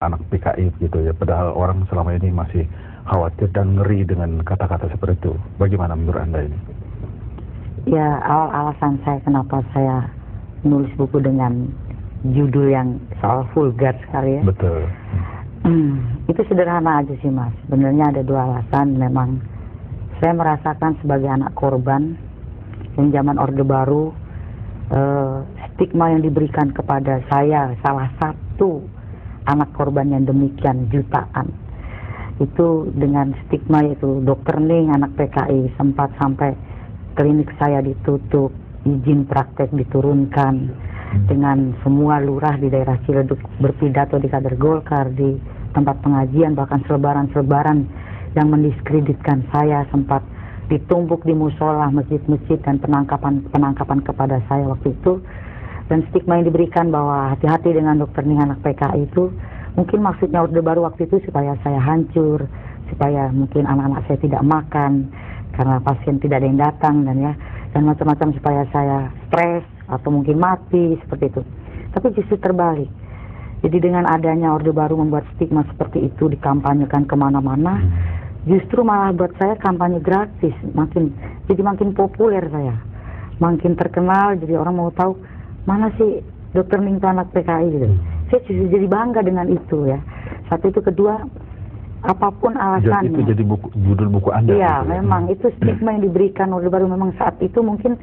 anak PKI gitu ya, padahal orang selama ini masih khawatir dan ngeri dengan kata-kata seperti itu. Bagaimana menurut Anda ini? Ya, alasan saya kenapa saya nulis buku dengan judul yang soal vulgar sekali ya. Betul. Itu sederhana aja sih Mas. Sebenarnya ada dua alasan. Memang saya merasakan sebagai anak korban yang zaman Orde Baru, stigma yang diberikan kepada saya, salah satu anak korban yang demikian jutaan, itu dengan stigma yaitu Dokter Ning anak PKI, sempat sampai klinik saya ditutup, izin praktek diturunkan, dengan semua lurah di daerah Ciledug berpidato di kader Golkar, di tempat pengajian, bahkan selebaran-selebaran yang mendiskreditkan saya, sempat ditumpuk di musola, masjid-masjid, dan penangkapan kepada saya waktu itu. Dan stigma yang diberikan bahwa hati-hati dengan Dokter Ning anak PKI itu mungkin maksudnya Orde Baru waktu itu supaya saya hancur, supaya mungkin anak-anak saya tidak makan karena pasien tidak ada yang datang, dan macam-macam, supaya saya stres atau mungkin mati, seperti itu. Tapi justru terbalik. Jadi dengan adanya Orde Baru membuat stigma seperti itu dikampanyekan kemana-mana, justru malah buat saya kampanye gratis, jadi makin populer saya, makin terkenal, jadi orang mau tahu mana sih Dokter Ning itu anak PKI gitu. Saya justru jadi bangga dengan itu ya. Satu itu, kedua, apapun alasannya. Jadi itu jadi judul buku Anda. Iya, gitu, memang itu stigma yang diberikan Orde Baru. Memang saat itu mungkin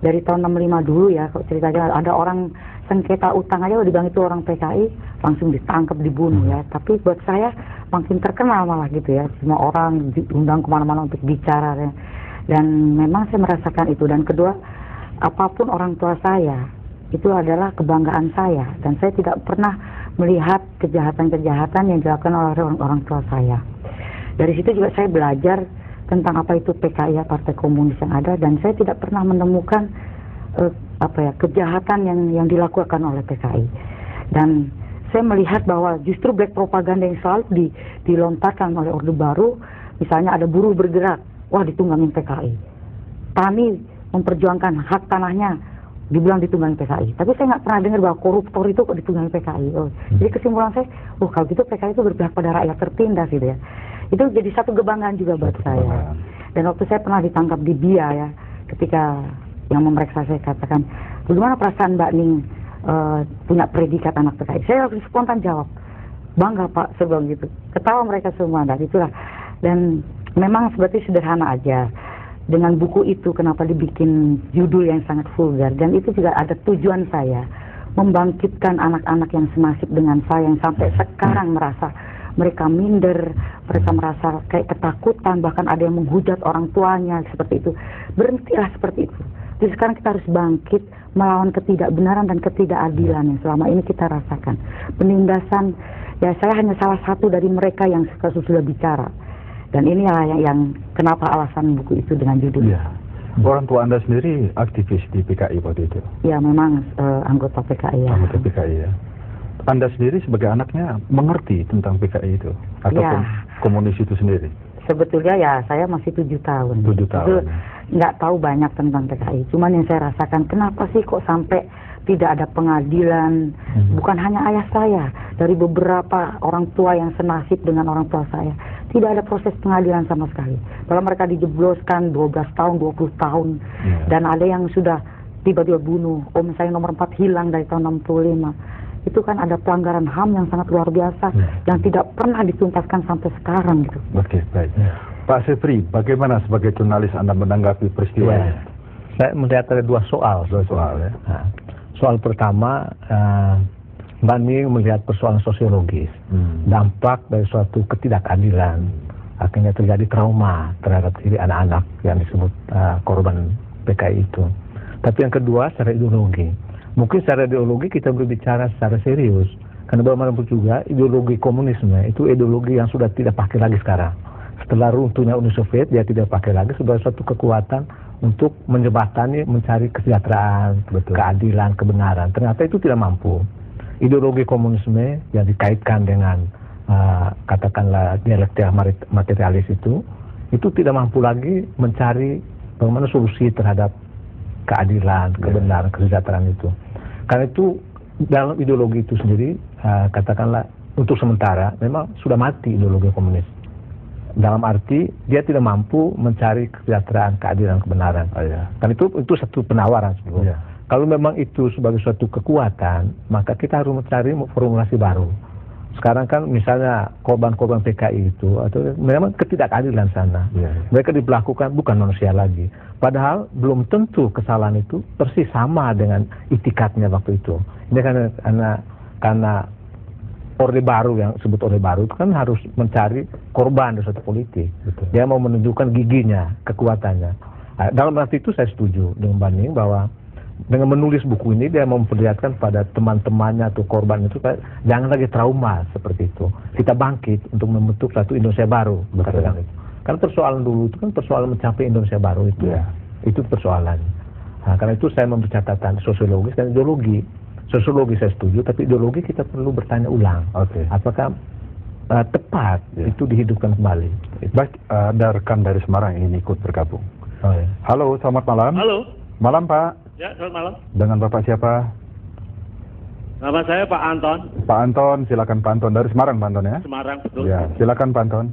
dari tahun 65 dulu ya, kalau ceritanya ada orang sengketa utang aja dibilang itu orang PKI, langsung ditangkap, dibunuh ya. Tapi buat saya makin terkenal malah gitu ya. Semua orang diundang kemana-mana untuk bicara ya. Dan memang saya merasakan itu. Dan kedua, apapun orang tua saya, itu adalah kebanggaan saya, dan saya tidak pernah melihat kejahatan-kejahatan yang dilakukan oleh orang tua saya. Dari situ juga saya belajar tentang apa itu PKI, Partai Komunis yang ada, dan saya tidak pernah menemukan kejahatan yang dilakukan oleh PKI. Dan saya melihat bahwa justru black propaganda yang selalu dilontarkan oleh Orde Baru, misalnya ada buruh bergerak, wah ditunggangin PKI. Tani memperjuangkan hak tanahnya, dibilang ditunggangin PKI. Tapi saya nggak pernah dengar bahwa koruptor itu kok ditunggangin PKI. Jadi kesimpulan saya, kalau gitu PKI itu berpihak pada rakyat tertindas gitu ya. Itu jadi satu kebanggaan juga buat saya. Dan waktu saya pernah ditangkap di BIA ya, ketika yang memeriksa saya katakan, bagaimana perasaan Mbak Ning punya predikat anak PKI? Saya langsung spontan jawab, bangga Pak, saya bilang gitu. Ketawa mereka semua, dan itulah. Dan memang seperti sederhana aja. Dengan buku itu kenapa dibikin judul yang sangat vulgar, dan itu juga ada tujuan saya membangkitkan anak-anak yang senasib dengan saya, yang sampai sekarang merasa mereka minder, mereka merasa kayak ketakutan, bahkan ada yang menghujat orang tuanya seperti itu. Berhentilah seperti itu. Jadi sekarang kita harus bangkit melawan ketidakbenaran dan ketidakadilan yang selama ini kita rasakan. Penindasan, ya saya hanya salah satu dari mereka yang sudah bicara. Dan inilah yang kenapa alasan buku itu dengan judul. Ya. Orang tua Anda sendiri aktivis di PKI waktu itu? Ya, memang anggota PKI ya. Anggota PKI ya. Anda sendiri sebagai anaknya mengerti tentang PKI itu? Ataupun komunis itu sendiri? Sebetulnya ya saya masih 7 tahun. 7 tahun. Nggak tahu banyak tentang PKI. Cuman yang saya rasakan, kenapa sih kok sampai tidak ada pengadilan? Bukan hanya ayah saya, dari beberapa orang tua yang senasib dengan orang tua saya, tidak ada proses pengadilan sama sekali. Kalau mereka dijebloskan 12 tahun, 20 tahun, dan ada yang sudah tiba-tiba bunuh. Om saya nomor 4 hilang dari tahun 65. Itu kan ada pelanggaran HAM yang sangat luar biasa, yang tidak pernah dituntaskan sampai sekarang gitu. Oke, baik. Pak Sefri, bagaimana sebagai jurnalis Anda menanggapi peristiwa ini? Saya melihat ada dua soal. Ya. Nah, soal pertama, Mbak Ning melihat persoalan sosiologis, dampak dari suatu ketidakadilan, akhirnya terjadi trauma terhadap diri anak-anak yang disebut korban PKI itu. Tapi yang kedua, secara ideologi. Mungkin secara ideologi kita berbicara secara serius, karena bagaimanapun juga ideologi komunisme itu ideologi yang sudah tidak pakai lagi sekarang. Setelah runtuhnya Uni Soviet, dia tidak pakai lagi sebagai suatu kekuatan untuk menjembatani, mencari kesejahteraan, keadilan, kebenaran. Ternyata itu tidak mampu. Ideologi komunisme yang dikaitkan dengan katakanlah dialektika materialis itu tidak mampu lagi mencari bagaimana solusi terhadap keadilan, kebenaran, kesejahteraan itu. Karena itu dalam ideologi itu sendiri, katakanlah untuk sementara memang sudah mati ideologi komunis. Dalam arti dia tidak mampu mencari kesejahteraan, keadilan, kebenaran. Iya. Kan itu satu penawaran sebetulnya. Kalau memang itu sebagai suatu kekuatan, maka kita harus mencari formulasi baru. Sekarang kan misalnya korban-korban PKI itu atau memang ketidakadilan sana. Mereka diperlakukan bukan manusia lagi. Padahal belum tentu kesalahan itu persis sama dengan itikadnya waktu itu. Ini karena Orde Baru yang disebut Orde Baru itu kan harus mencari korban dari suatu politik. Betul. Dia mau menunjukkan giginya, kekuatannya. Nah, dalam arti itu saya setuju dengan Baning bahwa dengan menulis buku ini dia memperlihatkan pada teman-temannya atau korban itu jangan lagi trauma seperti itu. Kita bangkit untuk membentuk satu Indonesia baru. Katakan itu. Karena persoalan dulu itu kan persoalan mencapai Indonesia baru itu. Itu persoalan. Nah, karena itu saya memberi catatan sosiologis dan ideologi. Sosiologi saya setuju, tapi ideologi kita perlu bertanya ulang. Apakah tepat itu dihidupkan kembali? Baik, ada rekan dari Semarang yang ingin ikut bergabung. Halo, selamat malam. Halo. Malam Pak. Ya, selamat malam. Dengan Bapak siapa? Nama saya Pak Anton. Pak Anton, silakan Pak Anton. Dari Semarang Pak Anton ya? Semarang, betul. Ya, silakan Pak Anton.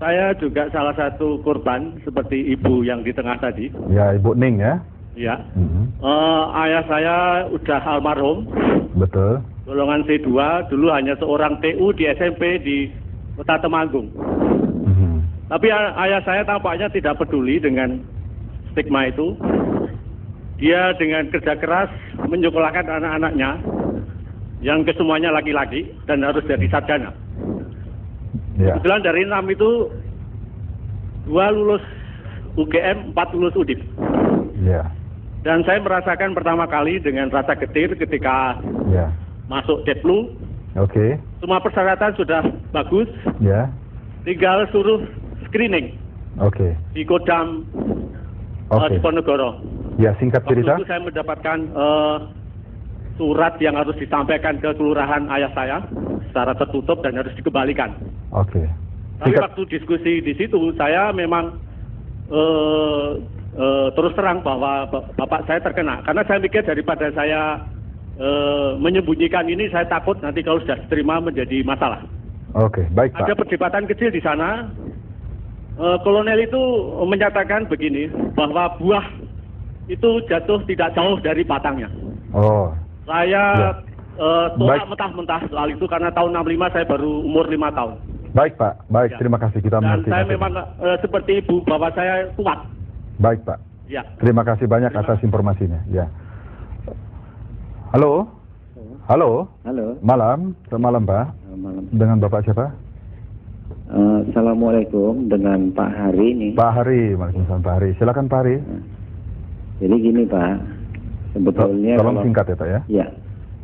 Saya juga salah satu korban seperti ibu yang di tengah tadi. Ya, Ibu Ning ya? Ya. Ayah saya udah almarhum. Betul. Golongan C2, dulu hanya seorang TU di SMP di Kota Temanggung. Tapi ayah saya tampaknya tidak peduli dengan stigma itu. Dia dengan kerja keras menyekolahkan anak-anaknya yang kesemuanya laki-laki dan harus jadi sarjana. Kebetulan dari 6 itu 2 lulus UGM, 4 lulus UDIP. Dan saya merasakan pertama kali dengan rasa getir ketika masuk Deplu. Semua persyaratan sudah bagus. Tinggal suruh screening di Kodam Diponegoro. Ya, singkat cerita. Waktu itu saya mendapatkan surat yang harus disampaikan ke kelurahan ayah saya secara tertutup dan harus dikembalikan. Tapi waktu diskusi di situ saya memang terus terang bahwa bapak saya terkena, karena saya pikir daripada saya menyembunyikan ini, saya takut nanti kalau sudah diterima menjadi masalah. Baik Pak. Ada perdebatan kecil di sana. Kolonel itu menyatakan begini, bahwa buah itu jatuh tidak jauh dari batangnya. Saya tolak mentah-mentah soal itu karena tahun 65 saya baru umur 5 tahun. Baik Pak, baik, terima kasih, kita mengerti. Dan saya memang seperti ibu, bahwa saya kuat. Baik Pak. Terima kasih banyak atas informasinya. Halo. Malam, selamat malam Pak. Malam. Dengan Bapak siapa? Assalamualaikum, dengan Pak Hari ini. Pak Hari, waalaikumsalam Pak Hari. Silakan Pak Hari. Jadi gini Pak, sebetulnya tolong singkat ya Pak ya. Ya.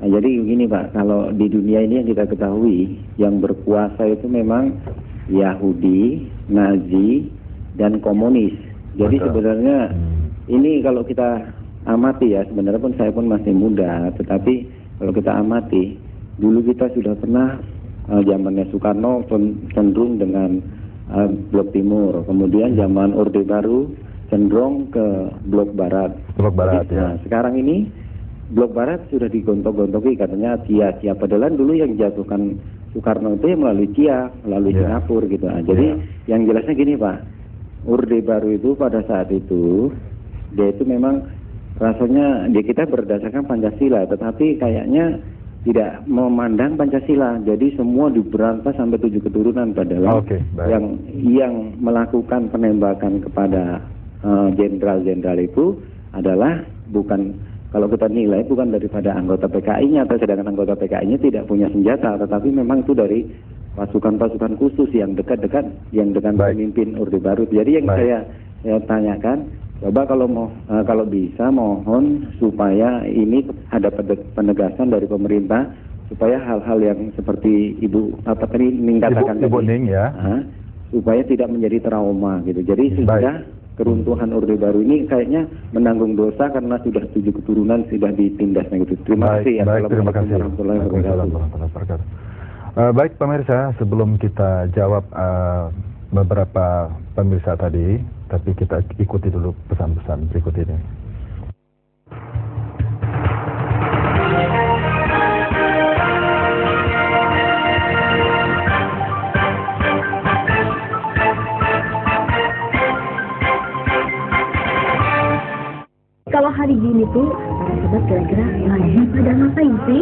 Nah, jadi gini Pak, kalau di dunia ini yang kita ketahui, yang berkuasa itu memang Yahudi, Nazi, dan komunis. Jadi sebenarnya ini kalau kita amati ya, sebenarnya pun saya pun masih muda, tetapi kalau kita amati, dulu kita sudah pernah zamannya Soekarno cenderung dengan blok timur, kemudian zaman Orde Baru cenderung ke blok barat. Nah, sekarang ini blok barat sudah digontok-gontoki katanya CIA. Padahal dulu yang jatuhkan Soekarno itu melalui CIA, melalui Singapura gitu. Nah, jadi yang jelasnya gini Pak, Orde Baru itu pada saat itu dia itu memang rasanya kita berdasarkan Pancasila, tetapi kayaknya tidak memandang Pancasila. Jadi semua diberantas sampai 7 keturunan, padahal yang melakukan penembakan kepada jenderal-jenderal itu adalah bukan, kalau kita nilai, bukan daripada anggota PKI-nya, atau sedangkan anggota PKI-nya tidak punya senjata, tetapi memang itu dari pasukan-pasukan khusus yang dekat-dekat yang dengan pemimpin Orde Baru. Jadi yang saya tanyakan, coba kalau bisa mohon supaya ini ada penegasan dari pemerintah supaya hal-hal yang seperti Ibu apa tadi Ning katakan Ibu Ning ya, supaya tidak menjadi trauma gitu. Jadi sudah keruntuhan Orde Baru ini kayaknya menanggung dosa karena sudah 7 keturunan sudah ditindasnya gitu. Terima kasih. Terima kasih. Baik pemirsa, sebelum kita jawab beberapa pemirsa tadi, tapi kita ikuti dulu pesan-pesan berikut ini. kalau hari gini tuh para sobat kira-kira lagi pada ngapain sih?